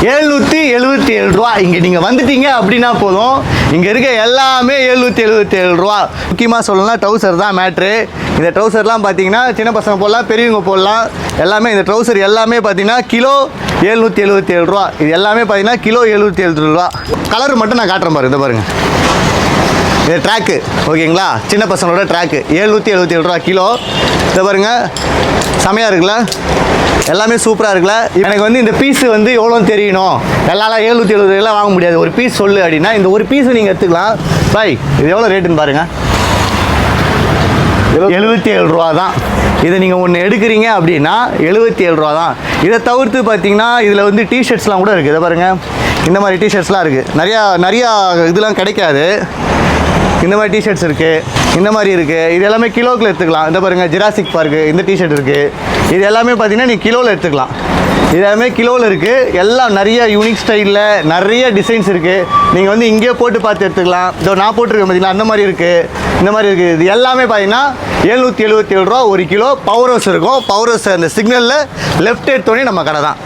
777 ரூபா. இங்கே நீங்கள் வந்துட்டீங்க அப்படின்னா போதும், இங்கே இருக்க எல்லாமே 777 ரூபா. முக்கியமாக சொல்லணும்னா ட்ரௌசர் தான் மேட்ரு. இந்த ட்ரௌசர்லாம் பார்த்தீங்கன்னா சின்ன பசங்க போடலாம், பெரியவங்க போடலாம். எல்லாமே இந்த ட்ரௌசர் எல்லாமே பார்த்தீங்கன்னா கிலோ 777 ரூபா. இது எல்லாமே பார்த்தீங்கன்னா கிலோ 777 ரூபா. கலர் மட்டும் நான் காட்டுறேன் பாருங்க, இதை பாருங்கள். இது ட்ராக்கு ஓகேங்களா, சின்ன பசங்களோட ட்ராக்கு 777 ரூபா கிலோ. இதை பாருங்கள், செமையாக இருக்குல்ல, எல்லாமே சூப்பராக இருக்குல்ல. எனக்கு வந்து இந்த பீஸு வந்து எவ்வளோன்னு தெரியணும், எல்லாரும் 770 வாங்க முடியாது. ஒரு பீஸ் சொல்லு அப்படின்னா இந்த ஒரு பீஸு நீங்கள் எடுத்துக்கலாம். பாய் இது எவ்வளோ ரேட்டுன்னு பாருங்கள், 77 ரூபா தான். இதை நீங்கள் ஒன்று எடுக்கிறீங்க அப்படின்னா 77 ரூபா தான். இதை தவிர்த்து பார்த்தீங்கன்னா இதில் வந்து டிஷர்ட்ஸ்லாம் கூட இருக்குது. இதை பாருங்கள், இந்த மாதிரி டிஷர்ட்ஸ்லாம் இருக்குது. நிறையா இதெல்லாம் கிடைக்காது. இந்த மாதிரி டிஷர்ட்ஸ் இருக்குது, இந்த மாதிரி இருக்குது. இது எல்லாமே கிலோக்கில் எடுத்துக்கலாம். இந்த பாருங்கள், ஜிராசிக் பார்க்கு இந்த டிஷர்ட் இருக்குது. இது எல்லாமே பார்த்தீங்கன்னா நீ கிலோவில் எடுத்துக்கலாம். இது எல்லாமே கிலோவில் இருக்குது. எல்லாம் நிறைய யூனிக் ஸ்டைலில் நிறைய டிசைன்ஸ் இருக்குது. நீங்கள் வந்து இங்கே போட்டு பார்த்து எடுத்துக்கலாம். இதோ நான் போட்டிருக்கேன் பார்த்தீங்களா, அந்த மாதிரி இருக்குது, இந்த மாதிரி இருக்குது. இது எல்லாமே பார்த்தீங்கன்னா 777 ரூபா ஒரு கிலோ. பவர் ஹவுஸ் இருக்கும். பவர் ஹவுஸ் அந்த சிக்னலில் லெஃப்ட் எடுத்தோடனே நம்ம கடை தான்.